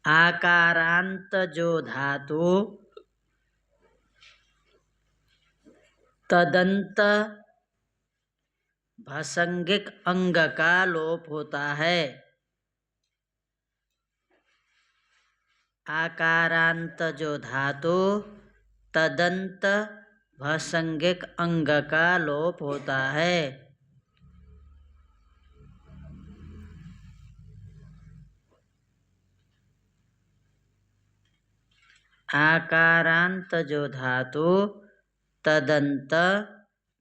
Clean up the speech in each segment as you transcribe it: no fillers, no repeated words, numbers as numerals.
आकारांत जो धातु तदंत भसंगिक अंग का लोप होता है। आकारांत जो धातु तदंत भसंगिक अंग का लोप होता है। आकारांत जो धातु तदंत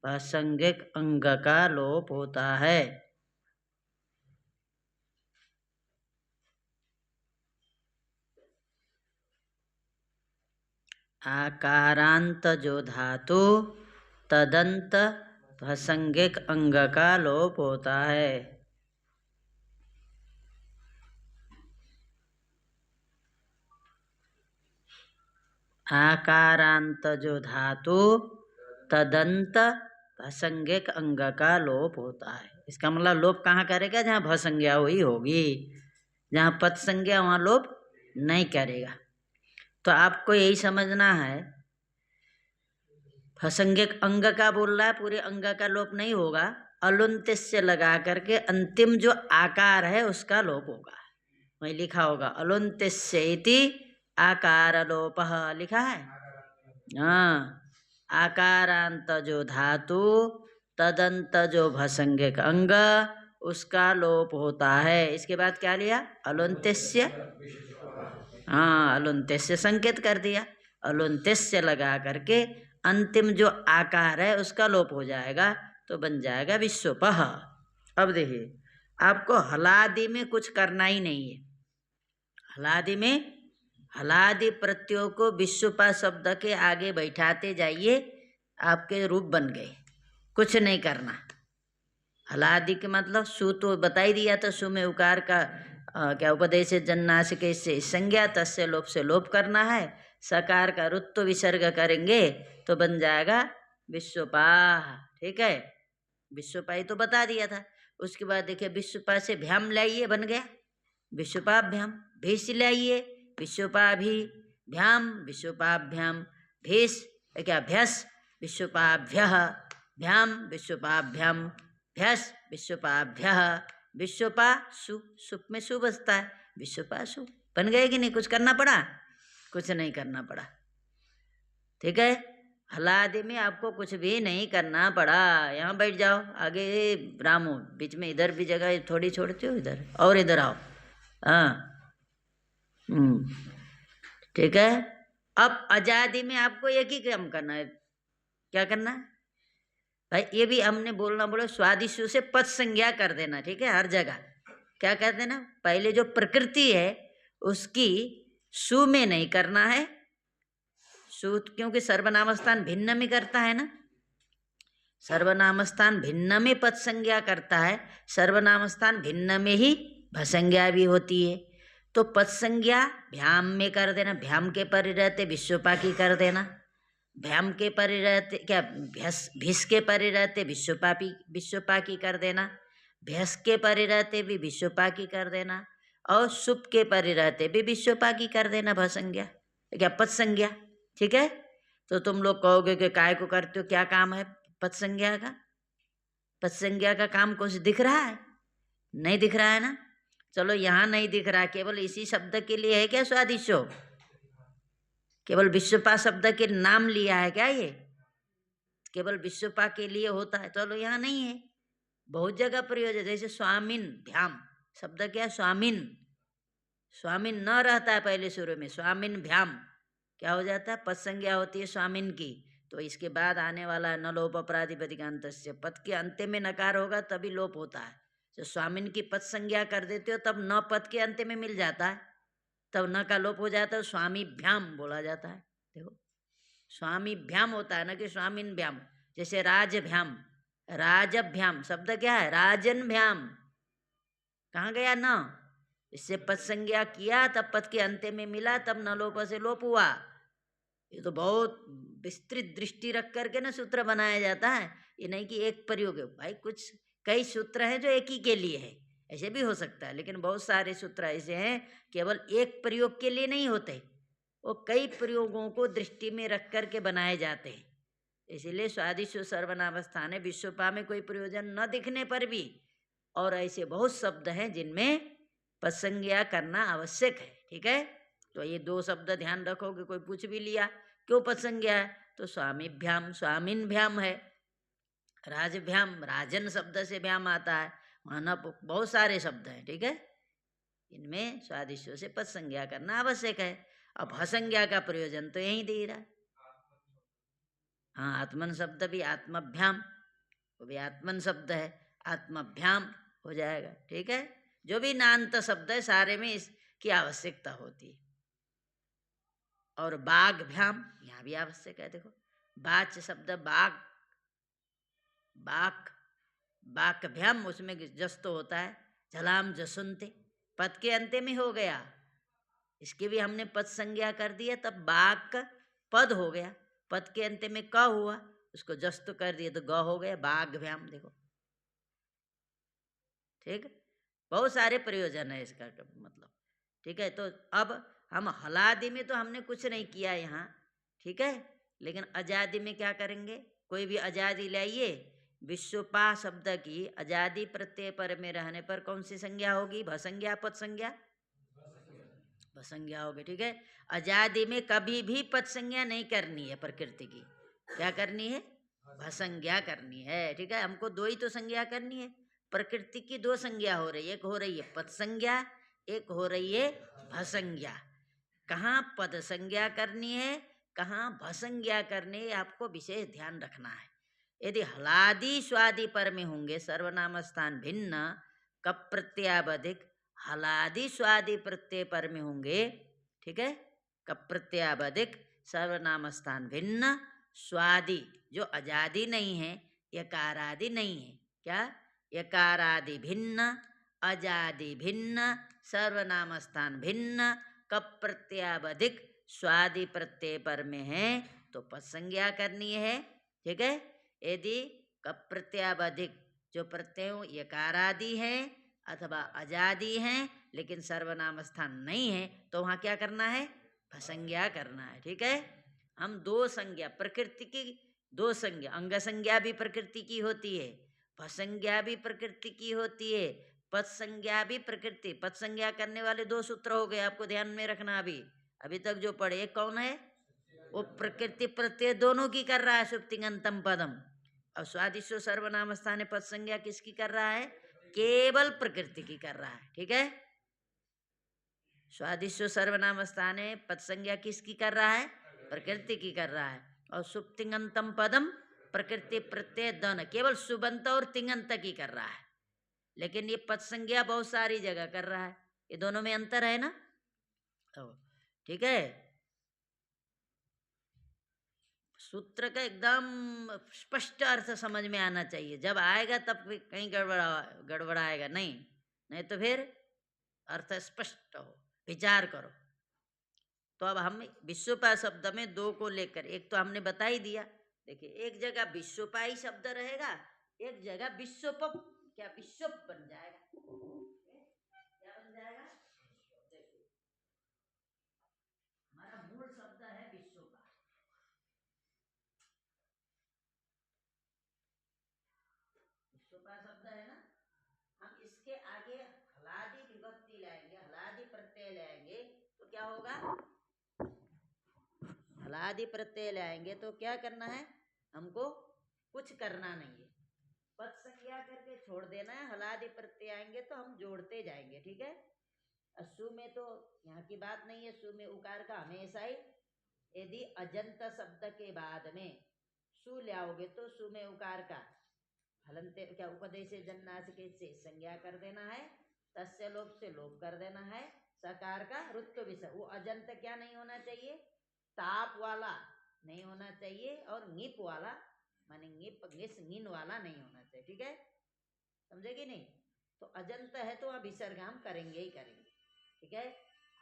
भसंगिक अंग का लोप होता है। आकारांत जो धातु तदंत भसंगिक अंग का लोप होता है। आकारांत जो धातु तदंत भसंगिक अंग का लोप होता है। इसका मतलब लोप कहाँ करेगा? जहाँ भसंज्ञा हुई होगी। जहाँ पद संज्ञा वहाँ लोप नहीं करेगा। तो आपको यही समझना है, भसंज्ञक अंग का बोल रहा है, पूरे अंग का लोप नहीं होगा। अलुंत्य से लगा करके अंतिम जो आकार है उसका लोप होगा। वही लिखा होगा अलुंत्य से इति आकार लोपः लिखा है। हाँ, आकारांत जो धातु तदंत जो भसंज्ञक अंग उसका लोप होता है। इसके बाद क्या लिया? अलुंत्यस्य। हाँ, अलुंत्यस्य संकेत कर दिया। अलुंत्यस्य लगा करके अंतिम जो आकार है उसका लोप हो जाएगा, तो बन जाएगा विश्वपः। अब देखिए, आपको हलादि में कुछ करना ही नहीं है। हलादि में हलादि प्रत्ययों को विश्वपा शब्द के आगे बैठाते जाइए, आपके रूप बन गए। कुछ नहीं करना। हलादि के मतलब सु तो बता ही दिया था। सु में उकार का क्या उपदेश है? जन्नासिके से संज्ञा, तस्य लोप से लोप करना है। सकार का रुत्व विसर्ग करेंगे तो बन जाएगा विश्वपा। ठीक है, विश्वपा ही तो बता दिया था। उसके बाद देखिए, विश्वपा से भ्याम लाइए, बन गया विश्वपाभ्याम। भीष लाइए, विश्वपाभि भ्याम विश्वपाभ्याम। भीष क्या? भ्यस विश्वपाभ्यः भ्याम विश्वपाभ्याम भ्यस विश्वपाभ्यः। विश्वपा सु, सुप में सु बसता है, विश्वपा सु बन गए कि नहीं? कुछ करना पड़ा? कुछ नहीं करना पड़ा। ठीक है, हलादि में आपको कुछ भी नहीं करना पड़ा। यहाँ बैठ जाओ, आगे रामो बीच में इधर भी जगह थोड़ी छोड़ते हो, इधर और इधर आओ। हाँ, ठीक है। अब आजादी में आपको एक ही काम करना है। क्या करना है भाई? ये भी हमने बोलना बोले, स्वादिष्टु से पद संज्ञा कर देना। ठीक है, हर जगह क्या कर देना? पहले जो प्रकृति है उसकी सु में नहीं करना है। सु क्योंकि सर्वनाम स्थान भिन्न में करता है ना। सर्वनाम स्थान भिन्न में पद संज्ञा करता है, सर्वनाम स्थान भिन्न में ही भसंज्ञा भी होती है। तो पद संज्ञा भ्याम में कर देना। भ्याम के परि रहते विश्वपा की कर देना। भ्याम के परि रहते क्या? भिस के परि रहते विश्वपा की कर देना। भ्यस के परि रहते भी विश्वपा की कर देना। और सुप के परि रहते भी विश्वपा की कर देना। भसंज्ञा क्या? पद संज्ञा। ठीक है, तो तुम लोग कहोगे कि काय को करते हो? क्या काम है पद संज्ञा का? पद संज्ञा का काम कुछ दिख रहा है? नहीं दिख रहा है ना। चलो, यहाँ नहीं दिख रहा, केवल इसी शब्द के लिए है क्या स्वादिष्टो? केवल विश्वपा शब्द के नाम लिया है क्या? ये केवल विश्वपा के लिए होता है। चलो, यहाँ नहीं है, बहुत जगह प्रयोग है। जैसे स्वामिन भ्याम शब्द, क्या? स्वामिन, स्वामिन न रहता है पहले शुरू में, स्वामिन भ्याम क्या हो जाता है? पद संज्ञा होती है स्वामिन की। तो इसके बाद आने वाला है न लोप प्रातिपदिकांतस्य। पद के अंत में नकार होगा तभी लोप होता है। तो स्वामिन की पद संज्ञा कर देते हो तब न पद के अंत में मिल जाता है, तब न का लोप हो जाता है, स्वामी भ्याम बोला जाता है। देखो, स्वामी भ्याम होता है ना कि स्वामिन भ्याम। जैसे राजभ्याम, राजभ्याम शब्द क्या है? राजन भ्याम। कहाँ गया न? इससे पद संज्ञा किया तब पद के अंत में मिला, तब न लोप से लोप हुआ। ये तो बहुत विस्तृत दृष्टि रख करके ना सूत्र बनाया जाता है। ये नहीं कि एक प्रयोग है भाई, कुछ कई सूत्र हैं जो एक ही के लिए है। ऐसे भी हो सकता है, लेकिन बहुत सारे सूत्र ऐसे हैं केवल एक प्रयोग के लिए नहीं होते, वो कई प्रयोगों को दृष्टि में रख कर के बनाए जाते हैं। इसीलिए स्वादिष्ट सर्वनाम स्थान है, विश्वपा में कोई प्रयोजन न दिखने पर भी, और ऐसे बहुत शब्द हैं जिनमें पदसंज्ञा करना आवश्यक है। ठीक है, तो ये दो शब्द ध्यान रखोगे। कोई पूछ भी लिया क्यों पदसंज्ञा है, तो स्वामीभ्याम स्वामिनभ्याम है, राजभ्याम राजन शब्द से भ्याम आता है, वहाँ बहुत सारे शब्द हैं। ठीक है, इनमें स्वादिष्टों से पदसंज्ञा करना आवश्यक है। अब भसंज्ञा का प्रयोजन तो यही दे रहा है। हाँ, आत्मन शब्द भी आत्मभ्याम, वो भी आत्मन शब्द है, आत्मभ्याम हो जाएगा। ठीक है, जो भी नान्त शब्द है सारे में इसकी आवश्यकता होती है। और बाघभ्याम यहाँ भी आवश्यक है। देखो बाच शब्द बाघ, बाक, बाकभ्याम, उसमें जस तो होता है, झलाम जसुनते पद के अंत्य में हो गया, इसकी भी हमने पद संज्ञा कर दिया, तब बाक पद हो गया, पद के अंत्य में क हुआ, उसको जस तो कर दिया तो ग हो गया, बाघभ्याम। देखो ठीक, बहुत सारे प्रयोजन है इसका मतलब। ठीक है, तो अब हम हलादि में तो हमने कुछ नहीं किया यहाँ। ठीक है, लेकिन अजादि में क्या करेंगे, कोई भी अजादि लाइए, विश्वपा शब्द की अजादि प्रत्यय पर में रहने पर कौन सी संज्ञा होगी, भसंज्ञा पद संज्ञा, भसंज्ञा होगी। ठीक है, अजादि में कभी भी पद संज्ञा नहीं करनी है, प्रकृति की क्या करनी है, भसंज्ञा करनी है। ठीक है, हमको दो ही तो संज्ञा करनी है, प्रकृति की दो संज्ञा हो रही है, एक हो रही है पद संज्ञा, एक हो रही है भसंज्ञा। कहाँ पद संज्ञा करनी है, कहाँ भसंज्ञा करनी है, आपको विशेष ध्यान रखना है। यदि हलादि स्वादि पर में होंगे सर्वनाम स्थान भिन्न, कप प्रत्यावधिक हलादि स्वादि प्रत्यय पर में होंगे। ठीक है, कप प्रत्यावधिक सर्वनाम स्थान भिन्न, स्वादि जो अजादि नहीं है, यकारादि नहीं है, क्या यकारादि भिन्न, अजादि भिन्न, सर्वनाम स्थान भिन्न, कप प्रत्यावधिक स्वादि प्रत्यय पर में है तो पद संज्ञा करनी है। ठीक है, यदि कप प्रत्यावधिक जो प्रत्यय यकारादि है अथवा अजादि हैं लेकिन सर्वनाम स्थान नहीं है तो वहाँ क्या करना है, भसंज्ञा करना है। ठीक है, हम दो संज्ञा प्रकृति की, दो संज्ञा, अंग संज्ञा भी प्रकृति की होती है, भसंज्ञा भी प्रकृति की होती है, पद संज्ञा भी प्रकृति। पद संज्ञा करने वाले दो सूत्र हो गए, आपको ध्यान में रखना। अभी तक जो पढ़े, एक कौन है, वो प्रकृति प्रत्यय दोनों की कर रहा है, सुप्तिंगंतम पदम। और स्वादिष्टो सर्वनाम स्थान पद संज्ञा किसकी कर रहा है, केवल प्रकृति की कर रहा है। ठीक है, स्वादिष्टो सर्वनाम स्थान पद संज्ञा किसकी कर रहा है, प्रकृति की कर रहा है। और सुप्तिंगंतम पदम प्रकृति प्रत्यय दन केवल सुबंत और तिंगंत की कर रहा है, लेकिन ये पद संज्ञा बहुत सारी जगह कर रहा है, ये दोनों में अंतर है ना। ठीक है, सूत्र का एकदम स्पष्ट अर्थ समझ में आना चाहिए, जब आएगा तब कहीं गड़बड़ाएगा नहीं, नहीं तो फिर अर्थ स्पष्ट हो, विचार करो। तो अब हम विश्वपा शब्द में दो को लेकर, एक तो हमने बता ही दिया, देखिए एक जगह विश्वपाई शब्द रहेगा, एक जगह विश्वप, क्या विश्वप बन जाएगा, क्या बन जाएगा, देखिए हमारा मूल शब्द है विश्वपा, विश्वपा शब्द है ना, हम इसके आगे हलादि विभक्ति लाएंगे, हलादि प्रत्यय लाएंगे तो क्या होगा, हलादि प्रत्यय लाएंगे तो क्या करना है, हमको कुछ करना नहीं है, पद संज्ञा करके छोड़ देना है, हलादि प्रत्यय आएंगे तो हम जोड़ते जाएंगे। ठीक है, सु में तो यहाँ की बात नहीं है, सु में उकार का हमेशा ही, यदि अजंत शब्द के बाद में सु लाओगे तो सु में उकार का हलंते क्या उपदेश जन्नास के से संज्ञा कर देना है, तस्य लोप से लोप कर देना है, सकार का ऋत्व विषय, वो अजंत क्या नहीं होना चाहिए, ताप वाला नहीं होना चाहिए, और ङिप वाला माने ङिप ङिस ङिन वाला नहीं होना चाहिए। ठीक है, समझेगी नहीं, तो अजंत है तो विसर्ग हम करेंगे ही करेंगे। ठीक है,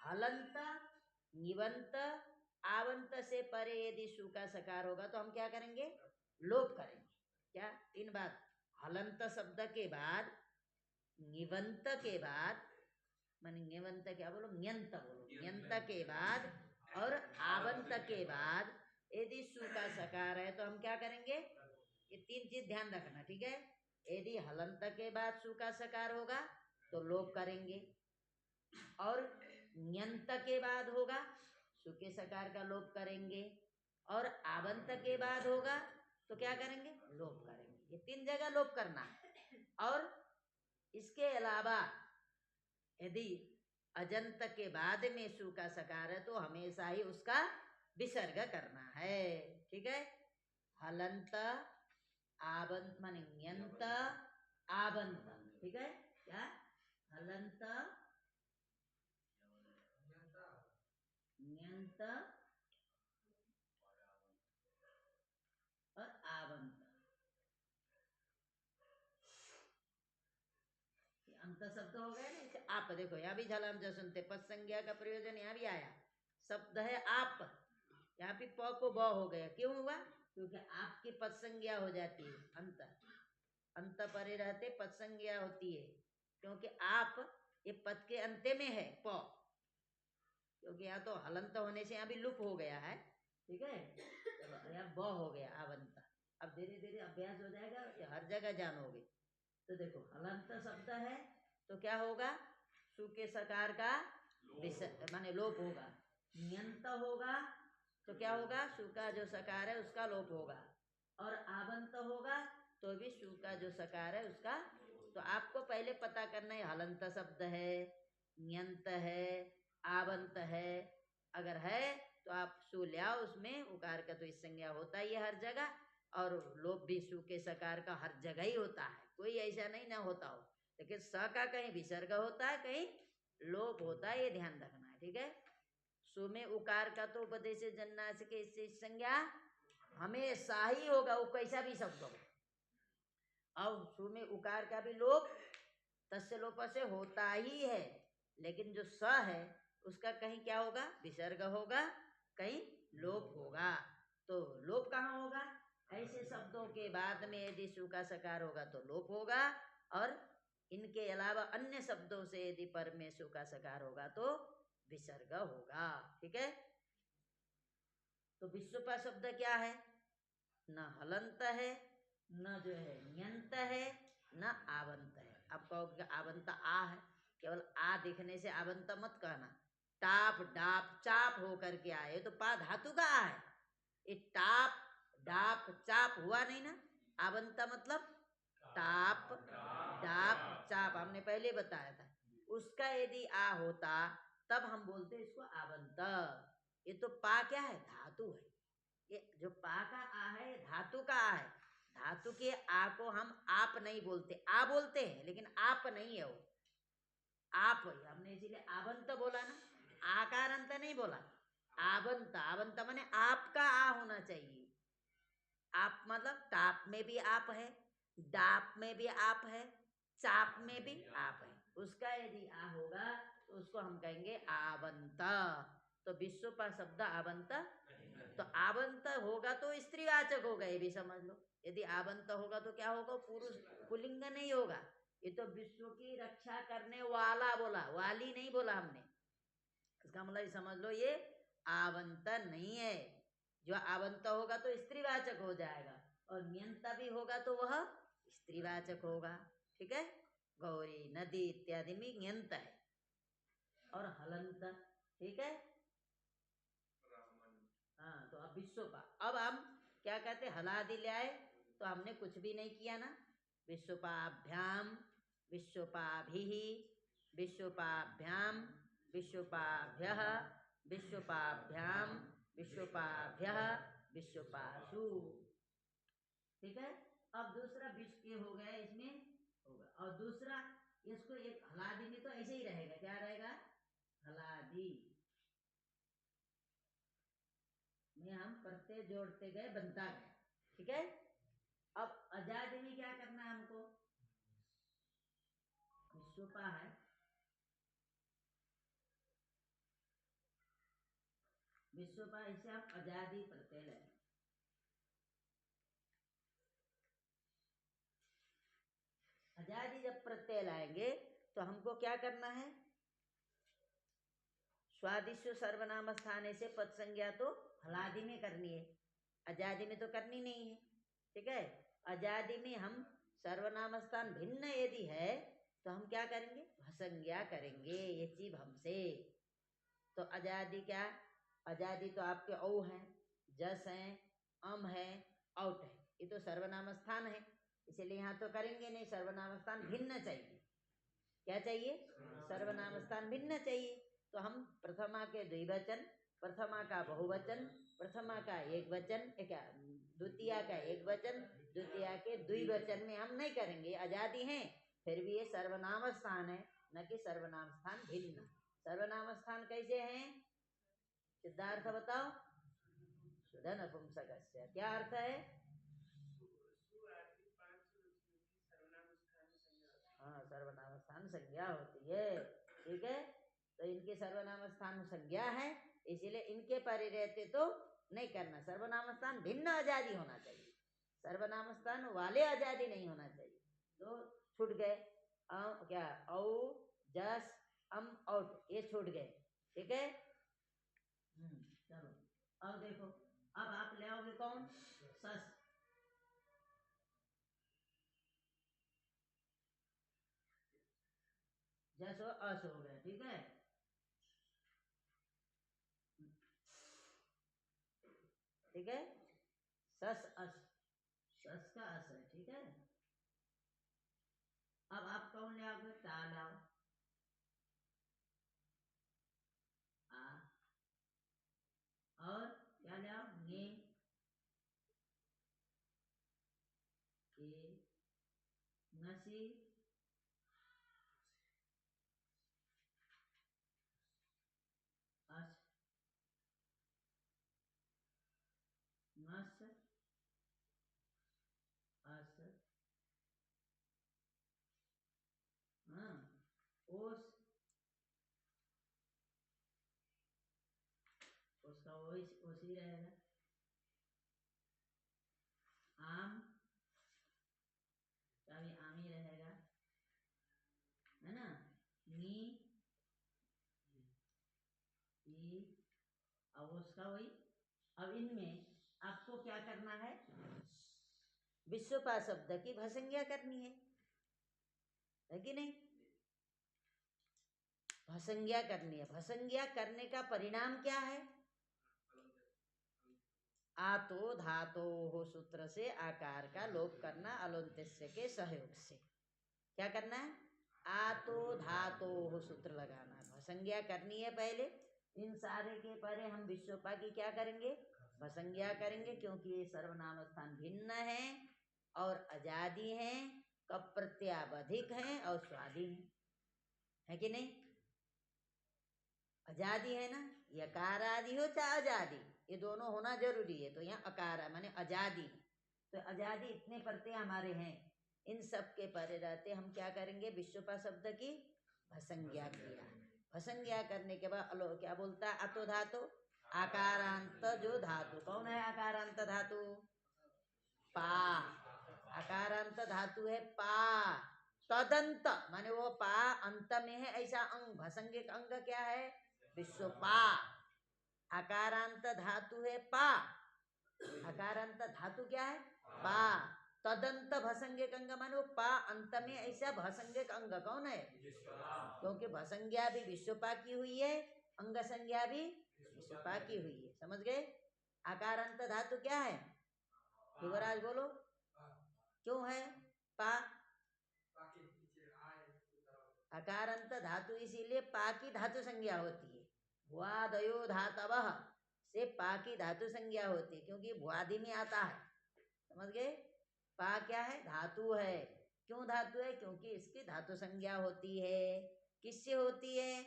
हलंत निवंत आवंत से परे यदि सु का सकार होगा तो हम क्या करेंगे, लोप करेंगे। क्या, तीन बात, हलंत शब्द के बाद ङिवंत के बाद, माने ङिवंत क्या बोलो, ञंत बोलो, ञंत के बाद और आवंत के बाद यदि सु का सकार है तो हम क्या करेंगे, ये तीन चीज ध्यान रखना, ठीक है। यदि हलंत के बाद सु का सकार होगा तो लोप करेंगे, और ञंत के बाद होगा सु के सकार का लोप करेंगे, और आवंत के बाद होगा तो क्या करेंगे, लोप करेंगे। ये तीन जगह लोप करना है। और इसके अलावा यदि अजंत के बाद में सु का सकार है तो हमेशा ही उसका विसर्ग करना है, ठीक है। हलंत आवंत माने ञंत आवंत, ठीक है। क्या, हलंत ञंत और आवंत, अंत शब्द हो गए ना। आप देखो यहाँ भी झलम जो सुनते पद संज्ञा का प्रयोजन यहाँ भी आया, शब्द है आप, यहाँ पे प को ब हो गया, क्यों हुआ, क्योंकि आपकी पद संज्ञा हो जाती है, अंत अंत परे रहते पद संज्ञा होती है, क्योंकि आप ये पद के अंत्य में है प, क्योंकि यहाँ तो हलंत होने से यहाँ भी लुप हो गया है, ठीक है। चलो यहाँ ब हो गया आवंत, अब धीरे धीरे अभ्यास हो जाएगा, हर जगह जानोगे। तो देखो हलंत शब्द है तो क्या होगा, सु के सकार का माने लोप होगा। ञंत होगा तो क्या होगा, सु का जो सकार है उसका लोप होगा, और आवंत होगा तो भी सु का जो सकार है उसका। तो आपको पहले पता करना है हलंत शब्द है, ञंत है, आवंत है, अगर है तो आप सु ले आओ, उसमें उकार का तो इस संज्ञा होता ही है हर जगह, और लोप भी सु के सकार का हर जगह ही होता है, कोई ऐसा नहीं ना होता हो, लेकिन स का कहीं विसर्ग होता है, कहीं लोप होता है, ये ध्यान रखना है, ठीक है। सु में उकार का तो उपदेश जन्नास के इससे संज्ञा हमेशा ही होगा, वो कैसा भी शब्द हो। अब सु में उकार का भी लोप तस्य लोप से होता ही है, लेकिन जो स है उसका कहीं क्या होगा, विसर्ग होगा, कहीं लोप होगा। तो लोप कहाँ होगा, ऐसे शब्दों के बाद में यदि सु का सकार होगा तो लोप होगा, और इनके अलावा अन्य शब्दों से यदि पर में सु का सकार होगा तो विसर्ग होगा, ठीक है। तो विश्वपा शब्द क्या है, न हलंत है, न जो है ञंत है, न आवंत है। आप कहोगे आवंत आ है, केवल आ दिखने से आवंत मत कहना, टाप डाप चाप होकर के आए तो पा धातु का आ है, ये टाप डाप चाप हुआ नहीं ना, आवंत मतलब टाप डाप चाप, हमने पहले बताया था। उसका यदि आ होता तब हम बोलते इसको आवंत। ये तो पा क्या है, धातु है, ये जो पा का आ है ये धातु का आ है, धातु के आ को हम आप नहीं बोलते, आ बोलते हैं लेकिन आप नहीं है वो, आप है, हमने इसीलिए आवंत बोला ना, आकार अंत नहीं बोला, आवंत, आवंत माने आपका आ होना चाहिए। आप मतलब टाप में भी आप है, डाप में भी आप है, चाप में भी आप है, उसका यदि आ होगा तो उसको हम कहेंगे आवंत। तो विश्वपा शब्द आवंत, तो आवंत होगा तो स्त्रीवाचक होगा, ये भी समझ लो। यदि आवंत होगा तो क्या होगा, पुरुष पुल्लिंग नहीं होगा, ये तो विश्व की रक्षा करने वाला बोला, वाली नहीं बोला हमने, इसका मतलब समझ लो ये आवंत नहीं है। जो आवंत होगा तो स्त्रीवाचक हो जाएगा, और ञंत भी होगा तो वह स्त्रीवाचक होगा, ठीक है। गौरी नदी इत्यादि में ञंत है, और हलंत, ठीक है। हाँ, तो अब विश्वपा, अब हम क्या कहते, हलादि ले आए तो हमने कुछ भी नहीं किया ना, विश्वपाभ्याम, विश्वपाभिः, विश्वपाभ्याम, विश्वपाभ्यः, विश्वपाभ्याम, विश्वपाभ्यः, विश्वपासु, ठीक है। अब दूसरा विश्व ये हो गया, इसमें होगा, और दूसरा इसको एक हलादि में तो ऐसे ही रहेगा, क्या रहेगा, हलादि में हम प्रत्यय जोड़ते गए, बनता गया, ठीक है। अब अजादि में क्या करना है हमको, विश्वपा है, विश्वपा इसे हम अजादि प्रत्यय लें, अजादि जब प्रत्यय लाएंगे तो हमको क्या करना है? स्वादिष्ट सर्वनाम स्थाने से पद संज्ञा तो हलादि में करनी है, अजादि में तो करनी नहीं है। ठीक है, अजादि में हम सर्वनाम स्थान भिन्न यदि है तो हम क्या करेंगे? भसंज्ञा करेंगे, ये चीज हमसे। तो अजादि क्या? अजादि तो आपके औ है, जस है, अम है, औट है, ये तो सर्वनाम स्थान है, इसीलिए यहाँ तो करेंगे नहीं। सर्वनाम स्थान भिन्न चाहिए। क्या चाहिए? सर्वनाम स्थान भिन्न चाहिए। तो हम प्रथमा के द्विवचन, प्रथमा का बहुवचन, प्रथमा का एक वचन, क्या द्वितीया का एक वचन, द्वितीया के द्विवचन में हम नहीं करेंगे। आजादी है फिर भी ये सर्वनाम स्थान है, न कि सर्वनाम स्थान भिन्न। सर्वनाम स्थान कैसे हैं? सिद्धार्थ बताओ। शुद्ध नपुंसकस्य क्या अर्थ है? हाँ, सर्वनाम स्थान संज्ञा होती है। ठीक है, तो इनके सर्वनाम स्थान संज्ञा है, इसीलिए इनके परे रहते तो नहीं करना। सर्वनाम स्थान भिन्न आजादी होना चाहिए, सर्वनाम स्थान वाले आजादी नहीं होना चाहिए। तो छूट गए क्या औ, जस, अम, औट, ये छूट गए। ठीक है, चलो अब देखो, अब आप ले आओगे कौन? सस। जस हो, अस हो गया। ठीक है, ठीक है, सस अस, सस का अस है। ठीक है, अब आप कौन ले आओगे? टा लाओ, आ, और क्या ले आओ? गे, के, नसी, अस, नस, अस, हाँ, ओस, उसका ओसी रहेगा। आम का भी आम ही रहेगा, है ना। नी, ई, अब उसका वही। अब इनमें आपको क्या करना है? विश्वपा शब्द की भसंज्ञा करनी है कि नहीं? भसंज्ञा करनी है। भसंज्ञा करने का परिणाम क्या है? आतो धातो हो सूत्र से आकार का लोप करना, अलोन्त्यस्य के सहयोग से। क्या करना है? आतो धातो हो सूत्र लगाना, भसंज्ञा करनी है पहले। इन सारे के परे हम विश्वपा की क्या करेंगे? भसंज्ञा करेंगे, क्योंकि ये सर्वनाम स्थान भिन्न है और अजादी है, कप प्रत्यावधिक है और स्वादी है कि नहीं? अजादी है ना, यकार आदि हो चाहे अजादी, ये दोनों होना जरूरी है। तो यहाँ अकार माने अजादी, तो अजादी इतने प्रत्यय हमारे हैं, इन सब के परे रहते हम क्या करेंगे? विश्वपा शब्द की भसंज्ञा किया। भसंज्ञा करने के बाद अलो क्या बोलता है? अतो धातु, आकारांत जो धातु कौन है? आकारांत धातु पा, आकारांत धातु है पा। तदंत माने वो पा अंत में है ऐसा अंग, भसंज्ञक अंग क्या है? विश्वपा। आकारांत धातु है पा, आकारांत धातु क्या है? पा। तदंत भसंज्ञक अंग माने वो पा अंत में ऐसा भसंज्ञक अंग कौन है? क्योंकि भसंज्ञा भी विश्वपा की हुई है, अंग संज्ञा भी विश्वपा की हुई है। समझ गए? आकारांत धातु क्या है? युवराज बोलो, क्यों है पा? अकारांत धातु इसीलिए पा की धातु संज्ञा होती है। भुआदयो धातवः से पा की धातु संज्ञा होती है, क्योंकि भुआदि में आता है। समझ गए? पा क्या है? धातु है। क्यों धातु है? क्योंकि इसकी धातु संज्ञा होती है। किससे होती है?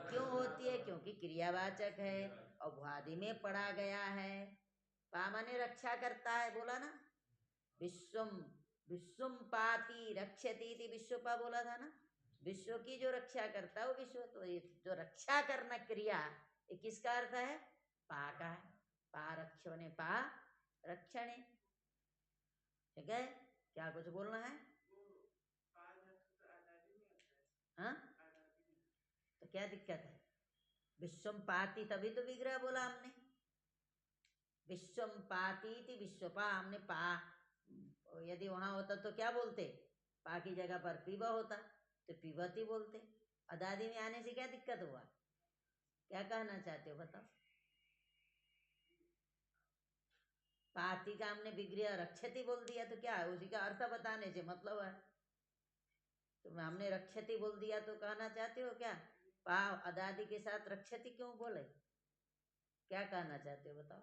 क्यों होती है? क्योंकि क्रियावाचक है और भुआदि में पढ़ा गया है। पा माने रक्षा करता है, बोला ना। विश्वम, विश्वम पाति रक्षति थी, विश्वपा बोला था ना। विश्व की जो रक्षा करता है वो विश्व। तो ये जो रक्षा करना क्रिया, ये किसका अर्थ है? पा का है। पा रक्षणे, पा रक्षणे। ठीक है, क्या कुछ बोलना है? हाँ, तो क्या दिक्कत है? विश्वम पाती तभी तो विग्रह बोला हमने। विश्वम पाती थी विश्वपा, हमने पा, यदि वहां होता तो क्या बोलते? पा की जगह पर पीवा होता तो पीवती बोलते। अदादि में आने से क्या दिक्कत हुआ? क्या कहना चाहते हो बताओ? पाती का हमने विग्रह रक्षति बोल दिया तो क्या है? उसी का अर्थ बताने से मतलब है। तो हमने रक्षति बोल दिया तो कहना चाहते हो क्या पा अदादि के साथ रक्षति क्यों बोले? क्या कहना चाहते हो बताओ?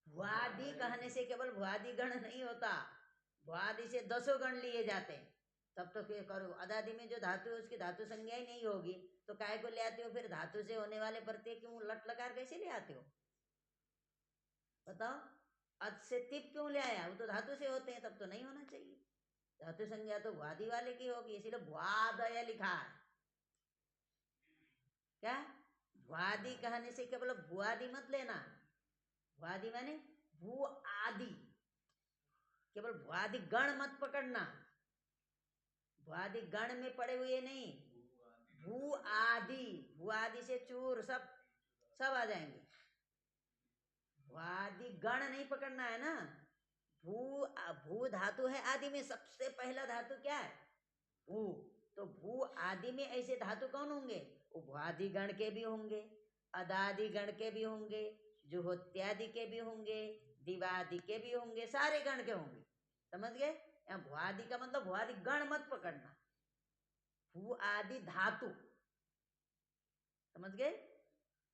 भुआदि कहने से केवल भुआदि गण नहीं होता, भुआदि से 10 गण लिए जाते हैं। तब तो फिर करो अदादि में जो धातु है उसकी धातु संज्ञा ही नहीं होगी तो काय को ले आते हो? फिर धातु से होने वाले प्रत्यय क्यों लट लकार कैसे ले आते हो बताओ? अद से तिप क्यों ले आया? वो तो धातु से होते हैं, तब तो नहीं होना चाहिए। धातु संज्ञा तो भुआदि वाले की होगी, इसीलिए भुआदय लिखा है। क्या भुआदि कहने से केवल भुआदि मत लेना, भुआदि माने भू आदि, केवल भुआदि गण मत पकड़ना। भुआदि गण में पड़े हुए नहीं, भू आदि, भू आदि से चूर सब आ जाएंगे। भुआदि गण नहीं पकड़ना है ना। भू भू धातु है आदि में, सबसे पहला धातु क्या है? भू। तो भू आदि में ऐसे धातु कौन होंगे? वो भुआदि गण के भी होंगे, अदादि गण के भी होंगे, जुहोत्यादि के भी होंगे, दिवादि के भी होंगे, सारे गण के होंगे। समझ गए? यहाँ भुआदि का मतलब भुआदि गण मत पकड़ना, भू आदि धातु। समझ गए?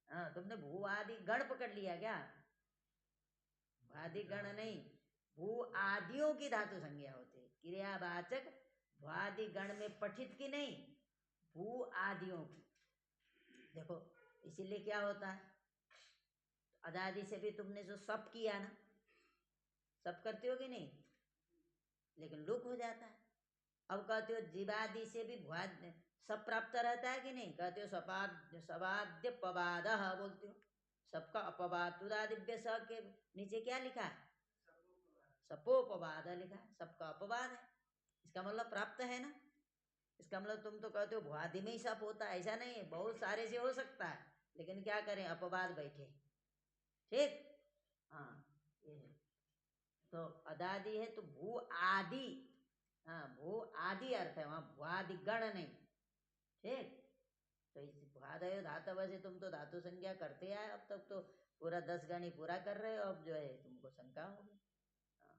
हाँ, तुमने भू आदि गण पकड़ लिया क्या? भुआदि गण नहीं, भू आदियों की धातु संज्ञा होती है। क्रियावाचक भुआदि गण में पठित की नहीं, भू आदियों की। देखो इसीलिए क्या होता है, अदादि से भी तुमने जो सब किया ना, सब करते हो कि नहीं? लेकिन लुक हो जाता है। अब कहते हो जीवादि से भी भुआद सब प्राप्त रहता है कि नहीं? कहते हो सपाद सवाद्य पवाद बोलते हो, सबका अपवाद। तुदादिव्य स के नीचे क्या लिखा है? सपोपवाद लिखा है, सबका अपवाद है। इसका मतलब प्राप्त है ना। इसका मतलब तुम तो कहते हो भुआदि में ही सप होता है, ऐसा नहीं है, बहुत सारे से हो सकता है, लेकिन क्या करें अपवाद बैठे। ठीक, हाँ ये है। तो अदादि है तो भू आदि, हाँ भू आदि अर्थ है, वहां भुआदि गण नहीं। ठीक, तो इस भुआदय धातव से तुम तो धातु संज्ञा करते आए, अब तक तो पूरा 10 गण ही पूरा कर रहे हो, अब जो है तुमको शंका होगी। हाँ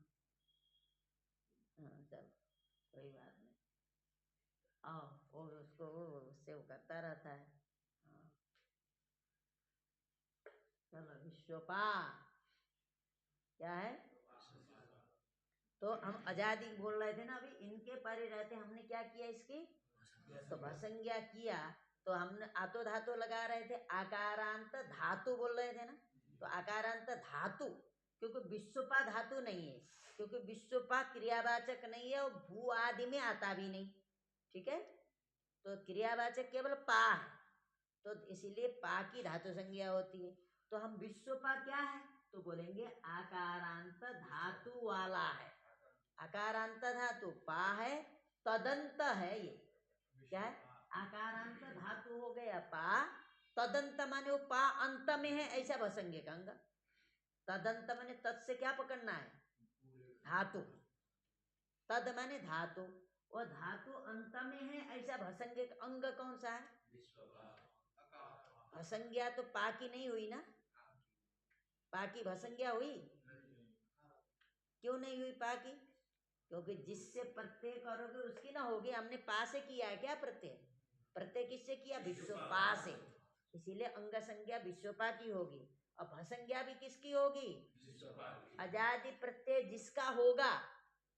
हाँ, चलो कोई बात नहीं। हाँ वो उसको उससे वो करता रहता है। हाँ चलो विश्वपा क्या है? तो हम आजादी बोल रहे थे ना अभी, इनके परे रहते हमने क्या किया इसकी? तो भसंज्ञा किया। तो हमने आतो धातु लगा रहे थे, आकारांत धातु बोल रहे थे ना। तो आकारांत धातु, क्योंकि विश्वपा धातु नहीं है, क्योंकि विश्वपा क्रियावाचक नहीं है और भू आदि में आता भी नहीं। ठीक है, तो क्रियावाचक केवल पा है, तो इसीलिए पा की धातु संज्ञा होती है। तो हम विश्वपा क्या है तो बोलेंगे आकारांत धातु वाला है। आकारांत धातु पा है, तदंत है ये। क्या है? आकारांत धातु हो गया पा, तदंत माने वो पा अंत में है, ऐसा भसंगे का अंग। तदंत माने तद से क्या पकड़ना है? धातु। तद माने धातु, और धातु अंत में है, ऐसा भसंगे का अंग कौन सा है? भसंज्ञा तो पा की नहीं हुई ना। पा की भसंज्ञा हुई? क्यों नहीं हुई पा की? क्योंकि जिससे प्रत्यय करोगे उसकी ना होगी। हमने पा से किया है क्या प्रत्यय? प्रत्यय किससे किया? विश्वपा से, इसीलिए अंग संज्ञा विश्वपा की होगी। और भसंज्ञा भी किसकी होगी? अजादि प्रत्यय जिसका होगा,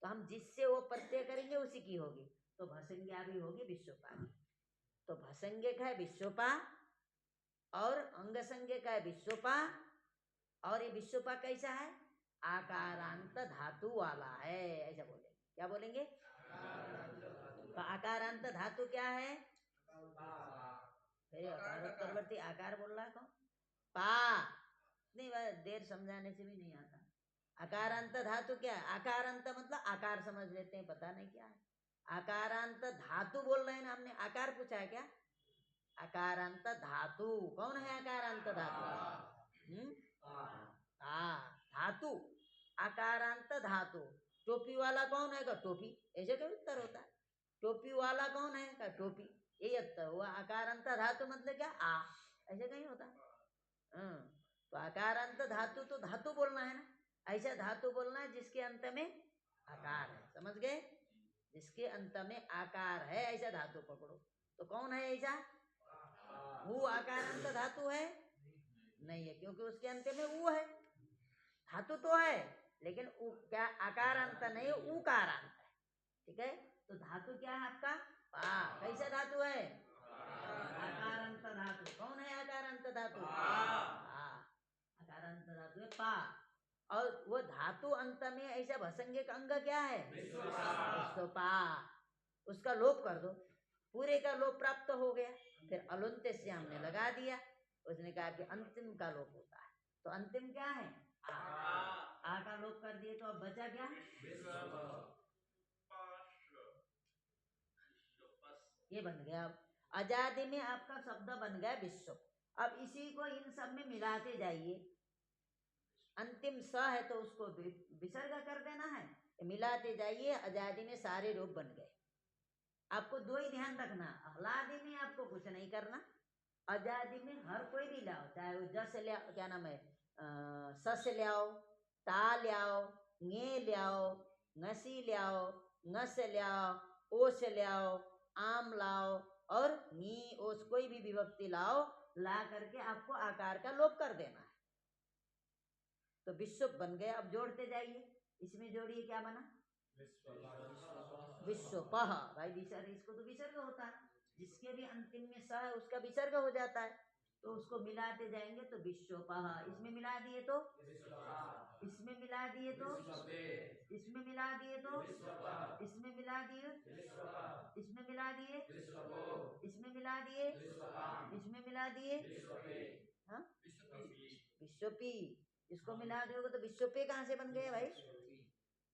तो हम जिससे वो प्रत्यय करेंगे उसी की होगी, तो भसंज्ञा भी होगी विश्वपा की। तो भसंज्ञ का है विश्वपा और अंग संज्ञ का है विश्वपा। और ये विश्वपा कैसा है? आकारांत धातु वाला है, ऐसा बोलेंगे। क्या बोलेंगे? तो आकारांत धातु क्या है? फिर आकारोत्तरवर्ती आकार बोल रहा है कौन? पा नहीं, देर समझाने से भी नहीं आता। अकारांत धातु क्या है? आकारांत मतलब आकार समझ लेते हैं, पता नहीं क्या है। आकारांत धातु बोल रहे हैं ना, हमने आकार पूछा है क्या? अकारांत धातु कौन है? अकारांत धातु धातु अकारांत धातु। टोपी वाला कौन है? का टोपी, ऐसे का उत्तर होता है। टोपी वाला कौन है? का टोपी, ये उत्तर हुआ। अकारांत धातु मतलब क्या? ऐसे कहीं होता है। तो अकारांत धातु तो धातु बोलना है ना, ऐसा धातु बोलना है जिसके अंत में आकार है, समझ गए? जिसके अंत में आकार है ऐसा धातु पकड़ो। तो कौन है ऐसा? वो आकारांत धातु है? नहीं है, क्योंकि उसके अंत में वो है। धातु तो है लेकिन क्या आकारांत नहीं, उकारांत है। ठीक है, तो धातु क्या है आपका? पा। कैसा धातु है? आकारांत धातु। कौन है आकारांत धातु? आकारांत धातु है पा। और वो धातु अंत में ऐसा भसंगे का अंग क्या है? विश्वपा। उसका लोप कर दो, पूरे का लोप प्राप्त हो गया। फिर अलुंत्य से हमने लगा दिया, उसने कहा कि अंतिम का लोप होता है। तो अंतिम क्या है? आ का लोप कर दिए तो अब बचा क्या? ये बन गया। अब आजादी में आपका शब्द बन गया विश्व। अब इसी को इन सब में मिलाते जाइए। अंतिम स है तो उसको विसर्ग कर देना है, मिलाते जाइए। आजादी में सारे रूप बन गए। आपको दो ही ध्यान रखना, हलादी में आपको कुछ नहीं करना, आजादी में हर कोई भी लाओ, चाहे वो जस ले, क्या नाम है, सस ले आओ, ता ले आओ, ङे ले आओ, ngसी ले आओ, ngस ले आओ, ओस ले आओ, आम लाओ और नी ओस कोई भी विभक्ति लाओ, ला करके आपको आकार का लोप कर देना है। तो विश्व बन गया। अब जोड़ते जाइए, इसमें जोड़िए, क्या बना? विश्वपह। भाई विसर्ग, इसको तो विसर्ग होता है, जिसके भी अंतिम में स है उसका विसर्ग हो जाता है। तो उसको मिलाते जाएंगे तो विश्वपह। इसमें मिला दिए तो, इसमें मिला दिए तो, इसमें मिला दिए तो, इसमें मिला दिए, इसमें मिला दिए, इसमें मिला दिए, इसमें मिला दिए, हाँ विश्वपी। इसको मिला दोगे तो विश्वपे कहाँ से बन गए भाई?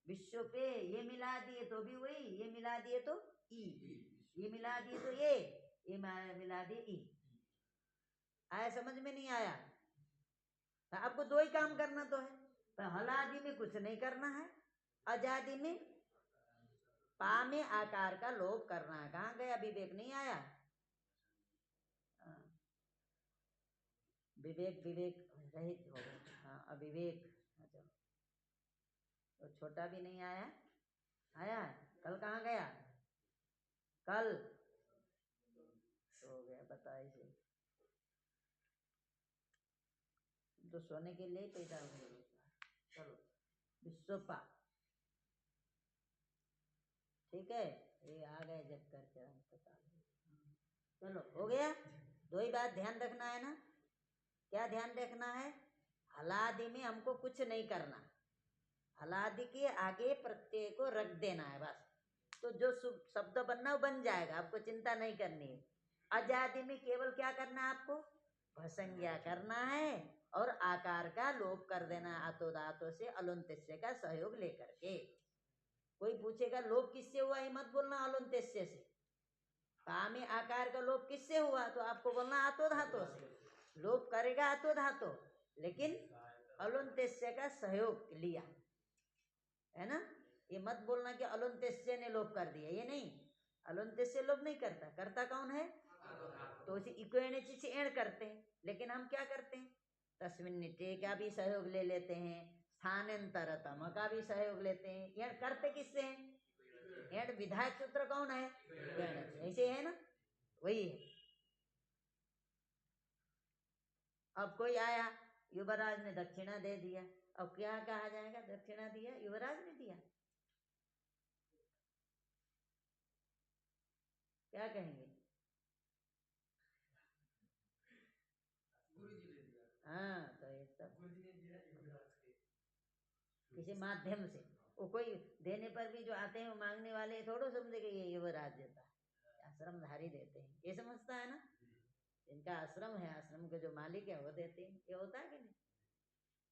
विश्वपे। ये मिला दिए तो भी वही, ये मिला दिए तो ई, ये मिला दिए तो ये मिला दिए ई। आया समझ में? नहीं आया? आपको दो ही काम करना तो है, तो हलादी में कुछ नहीं करना है, आजादी में पा में आकार का लोप करना है। कहाँ गया विवेक? नहीं आया? विवेक विवेक रहित हो गया। हाँ अविवेक। अच्छा, तो छोटा भी नहीं आया? आया? कल कहाँ गया? कल सो गया, बता इसे तो सोने के लिए पैदा हो गया। चलो विश्वपा, ठीक है, ये आ गए जब करके हम पता। चलो हो गया। दो ही बात ध्यान रखना है ना। क्या ध्यान रखना है? हलादी में हमको कुछ नहीं करना, हलादी के आगे प्रत्यय को रख देना है बस। तो जो शब्द बनना वो बन जाएगा, आपको चिंता नहीं करनी है। आजादी में केवल क्या करना है आपको? भसंज्ञा करना है और आकार का लोप कर देना है, आतो धातु से अलुंत्य का सहयोग लेकर के। कोई पूछेगा लोप किससे हुआ, ये मत बोलना अलुंत्य से। पा में आकार का लोप किससे हुआ, तो आपको बोलना आतो धातु से। लोप करेगा आतो धातु, लेकिन अलुंत्य का सहयोग लिया है ना। ये मत बोलना कि अलुंत्य ने लोप कर दिया, ये नहीं। अलुंत्य लोप नहीं करता, करता कौन है? तो उसे इक्वेणिचि से एण करते हैं, लेकिन हम क्या करते हैं? तस्मिन् निटे का भी सहयोग ले लेते हैं, स्थानांतरतम का भी सहयोग लेते हैं। एण करते किससे हैं? एण विधायक सूत्र कौन है? ऐसे है ना, वही है। अब कोई आया, युवराज ने दक्षिणा दे दिया, अब क्या कहा जाएगा? दक्षिणा दिया, युवराज ने दिया, क्या कहेंगे? हाँ, तो ये सब किसी माध्यम से, वो कोई देने पर भी जो आते हैं वो मांगने वाले थोड़ो समझे कि ये युवराज देता है, आश्रमधारी देते हैं, ये समझता है ना। इनका आश्रम है, आश्रम के जो मालिक है वो देते हैं, ये होता है कि नहीं?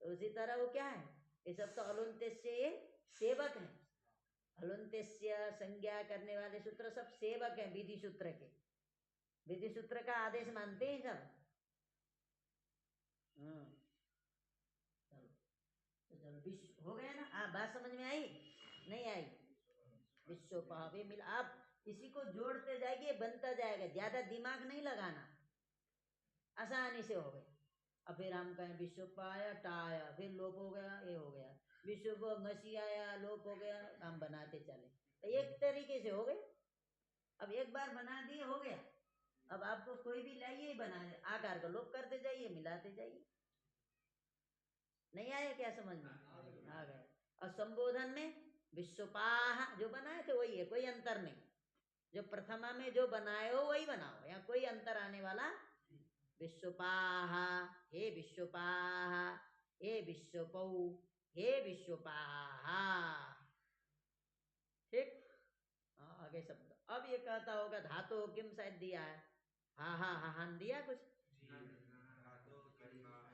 तो उसी तरह वो क्या है? ये सब तो अलुंत्यस्य ये सेवक है। अलुंत्यस्य संज्ञा करने वाले सूत्र सब सेवक हैं विधि सूत्र के। विधि सूत्र का आदेश मानते हैं सब। हाँ चलो तो चलो विश्व हो गया ना। बात समझ में आई नहीं आई? विश्वोपावे मिल, आप इसी को जोड़ते जाएंगे बनता जाएगा, ज्यादा दिमाग नहीं लगाना, आसानी से हो गया। अब फिर हम कहें विश्वपाया टाया, फिर लोप हो गया, ये हो गया विश्व मसी आया, लोप हो गया, हम बनाते चले तो एक तरीके से हो गए। अब एक बार बना दिए हो गया। अब आपको कोई भी लाइए बना दे, आकार का लोप करते जाइए, मिलाते जाइए। नहीं आया क्या समझ में? आ गए। और संबोधन में विश्वपाह जो बनाए थे वही है, कोई अंतर नहीं। जो प्रथमा में जो बनाए हो वही बनाओ, यहाँ कोई अंतर आने वाला। विश्वपाह, हे विश्वपाह, हे विश्वपौ, हे विश्वपाह। ठीक। आगे शब्द। अब ये कहता होगा धातु किम शायद दिया है, हा हा हा हान दिया कुछ।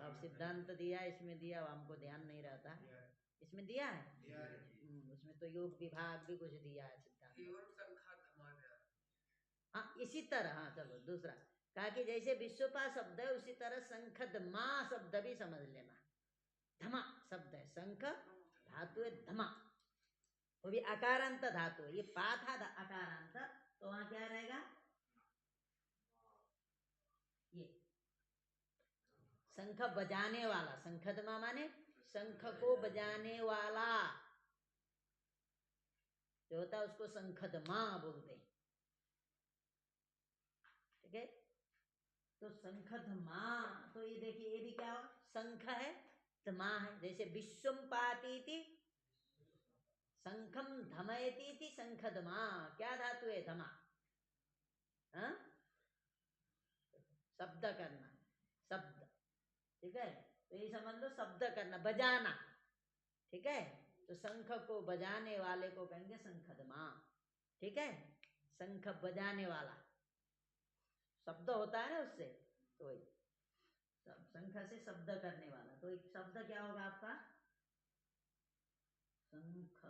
अब सिद्धांत दिया, इसमें दिया, हमको ध्यान नहीं रहता। इसमें दिया है उसमें तो योग विभाग भी कुछ दिया है सिद्धांत। हाँ इसी तरह, हाँ चलो दूसरा कहा कि जैसे विश्वपा शब्द है उसी तरह संखदमा शब्द भी समझ लेना। धमा शब्द है, शंख धातु है धमा, वो भी अकारांत धातु है। ये पा था अकारांत, तो वहां क्या रहेगा? ये शंख बजाने वाला, शंखदमा माने शंख को बजाने वाला जो होता है उसको शंखदमा बोलते हैं। ठीक है, तो शंखदमा, तो ये देखिए ये भी क्या हो, शंख है धमा है। जैसे विश्वम पाती थी शंखम धमयती थी शंखदमा, क्या धातु है? धमा। हाँ शब्द करना, शब्द। ठीक है, तो ये समझ लो शब्द करना, बजाना। ठीक है, तो शंख को बजाने वाले को कहेंगे शंखदमा। ठीक है, शंख बजाने वाला शब्द होता है ना उससे, तो वही शंख से शब्द करने वाला। तो एक शब्द क्या होगा आपका? शंख,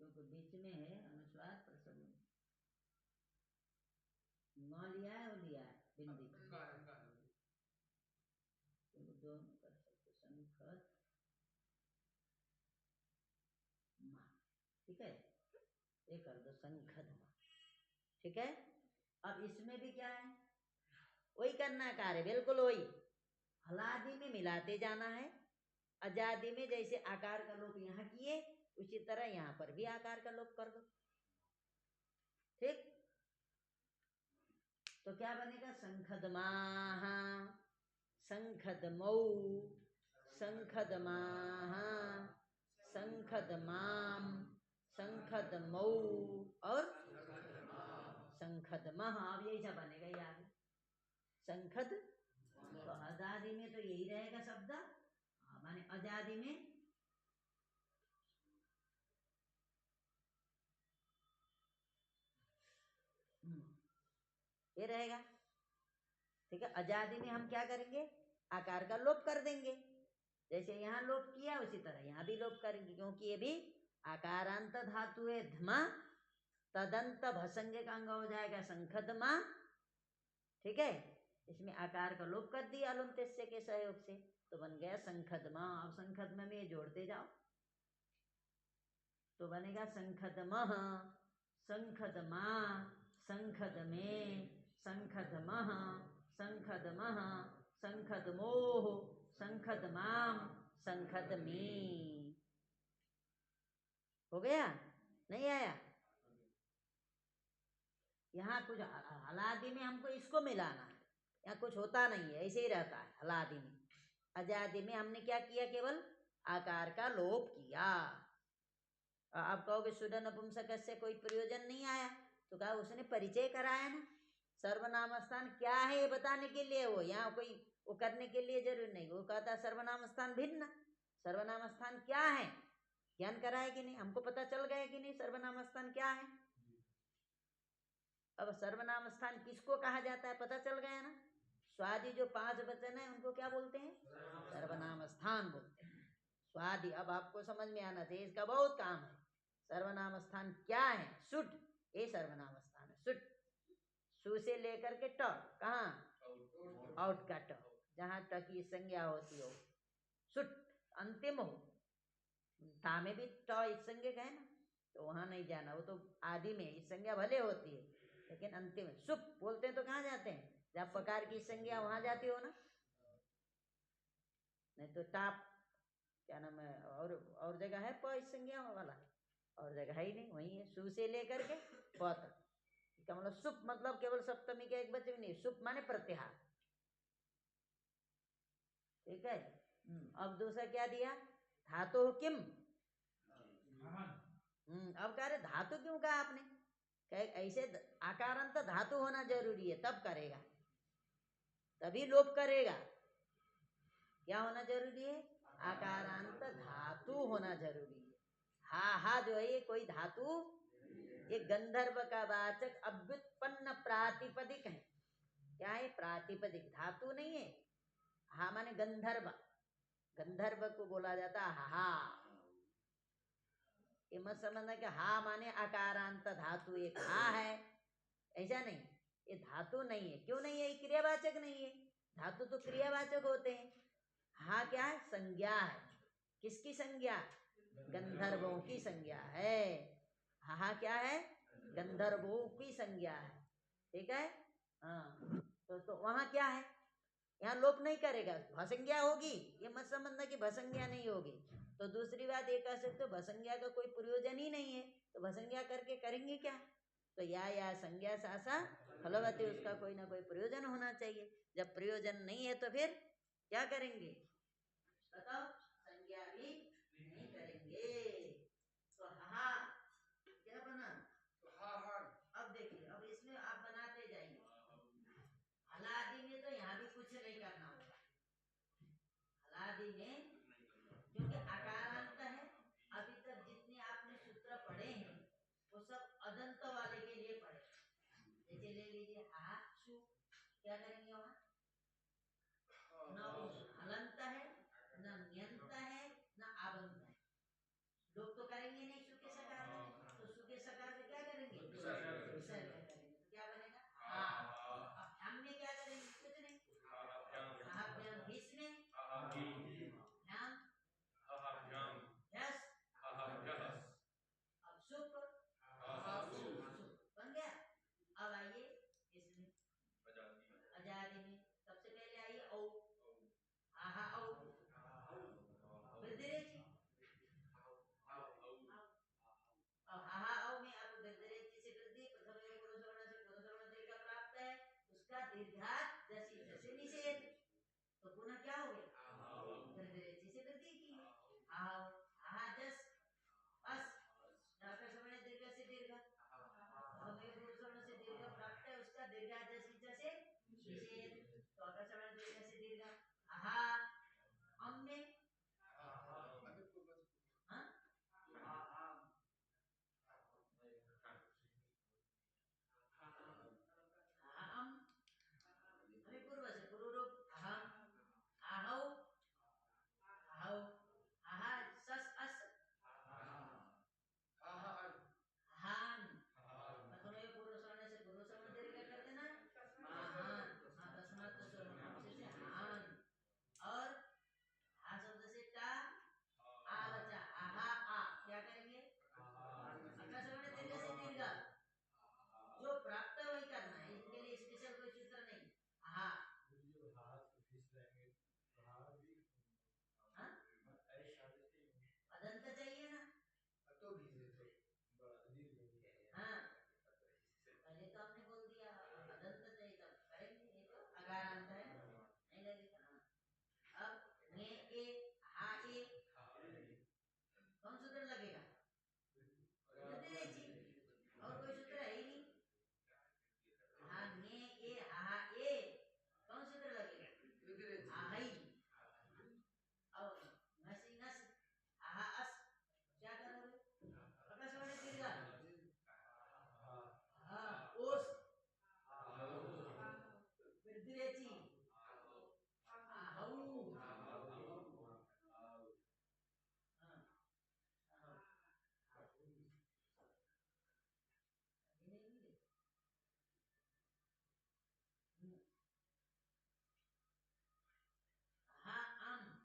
क्योंकि बीच में है अनुस्वार प्रसन्न, न लिया है और लिया है बिंदी, दोनों कर सकते। शंख माँ, ठीक है, ये कर दो शंखदमा। ठीक है, अब इसमें भी क्या है, वही करना कार्य, बिल्कुल वही। हलादि में मिलाते जाना है, अजादि में जैसे आकार का लोप यहाँ किए उसी तरह यहाँ पर भी आकार का लोप कर दो। ठीक, तो क्या बनेगा? शंखदमाः, शंखदमौ, शंखदमाः, शंखदमाम, शंखदमौ और शंखदमः। अब यही सब बनेगा यार, शंखद। तो अजादि में तो यही रहेगा शब्द, माने अजादि में ये रहेगा। ठीक है, अजादि में हम क्या करेंगे? आकार का लोप कर देंगे, जैसे यहाँ लोप किया उसी तरह यहाँ भी लोप करेंगे, क्योंकि ये भी आकारांत धातु है धमा, तदंत भसंग का अंग हो जाएगा शंखदमा। ठीक है, इसमें आकार का लोप कर दिया अलुंत्यस्य के सहयोग से, तो बन गया शंखदमा। अब शंखदमा में जोड़ते जाओ तो बनेगा शंखदमः, शंखदमा, शंखदमे, शंखदमः, शंखदमः, शंखदमोः, शंखदमाम, शंखदमी। हो गया? नहीं आया? यहाँ कुछ हलादि में हमको इसको मिलाना है, यहाँ कुछ होता नहीं है, ऐसे ही रहता है हलादि में। अजादि में हमने क्या किया? केवल आकार का लोप किया। आप कहोगे शुद्ध नपुंसक से कोई प्रयोजन नहीं आया, तो कहा उसने परिचय कराया ना, सर्वनाम स्थान क्या है ये बताने के लिए। वो यहाँ कोई वो करने के लिए जरूर नहीं, वो कहता सर्वनाम स्थान भिन्न, सर्वनाम स्थान क्या है ज्ञान कराए कि नहीं, हमको पता चल गया कि नहीं सर्वनाम स्थान क्या है। अब सर्वनाम स्थान किसको कहा जाता है पता चल गया ना, स्वादि जो 5 वचन है उनको क्या बोलते हैं? सर्वनाम स्थान बोलते हैं। स्वादि, अब आपको समझ में आना चाहिए, इसका बहुत काम है। सर्वनाम स्थान क्या है? सुट, ये सर्वनाम स्थान है। सुट, सु से लेकर के ट, कहाँ? आउट का ट, जहां ट की संज्ञा होती हो। सुट अंतिम हो। ता में भी ट इस संज्ञा का है ना, तो वहां नहीं जाना, वो तो आदि में इस संज्ञा भले होती है, लेकिन अंतिम में सुप बोलते हैं तो कहाँ जाते हैं? जब पकार की संज्ञा वहां जाती हो ना, नहीं तो टाप क्या नाम है, और जगह है प इस संज्ञा वाला, और जगह है ही नहीं, वही है सु से लेकर के प तक। इसका मतलब सुप मतलब केवल सप्तमी के एक बच्चे नहीं, सुप माने प्रत्याहार। ठीक है। अब दूसरा क्या दिया? धातु किम। अब कह रहे धातु क्यों कहा आपने? ऐसे आकारांत धातु होना जरूरी है, तब करेगा, तभी लोप करेगा। क्या होना जरूरी है? आकारांत धातु होना जरूरी है। हा हा जो है ये कोई धातु, ये गंधर्व का वाचक अव्युत्पन्न प्रातिपदिक है। क्या है? प्रातिपदिक, धातु नहीं है। हा माने गंधर्व, गंधर्व को बोला जाता है हा। ये मत समझना कि हा माने आकारांत धातु एक हा है, ऐसा नहीं। ये धातु नहीं है। क्यों नहीं है? ये क्रियावाचक नहीं है। धातु तो क्रियावाचक होते हैं। हा क्या है? संज्ञा है। किसकी संज्ञा? गंधर्वों की संज्ञा है। हा क्या है? गंधर्वों की संज्ञा है। ठीक है। हाँ, तो वहां क्या है? यहाँ लोप नहीं करेगा, भसंज्ञा होगी। ये मत समझना कि भसंज्ञा नहीं होगी। तो दूसरी बात ये कह सकते हो भसंज्ञा का कोई प्रयोजन ही नहीं है, तो भसंज्ञा करके करेंगे क्या? तो या संज्ञा सासा फलवती, उसका कोई ना कोई प्रयोजन होना चाहिए। जब प्रयोजन नहीं है तो फिर क्या करेंगे बताओ? संज्ञा भी नहीं करेंगे। तो हा क्या बना? अब देखिए, अब इसमें आप बनाते जाइए। हलादि में तो यहाँ भी कुछ नहीं करना होगा। हलादि में क्योंकि आकारांत है, अभी तक जितने आपने सूत्र पढ़े हैं वो सब अदंत वाले के लिए पढ़े। जैसे ले लीजिए हा शु, क्या करेंगे वहां? न हलंत है, न न्यंत है, न आबंत है। लोग तो करेंगे नहीं सु के सकार में, तो सु के सकार में क्या करेंगे? विसर्ग करेंगे। तो क्या बनेगा? हा। अब भ्याम में क्या करेंगे? कुछ नहीं। हा भ्याम हिस में भ्याम यस। अब सुप बन गया। अब आइए इसमें आजादी में सबसे पहले आइए औ, आहा औ वृद्धिरेचि। अब आहा औ में आपको वृद्धिरेचि से वृद्धि, प्रथम पुरुष वर्ण से पुरुष वर्ण दीर्घ प्राप्त है, उसका दीर्घा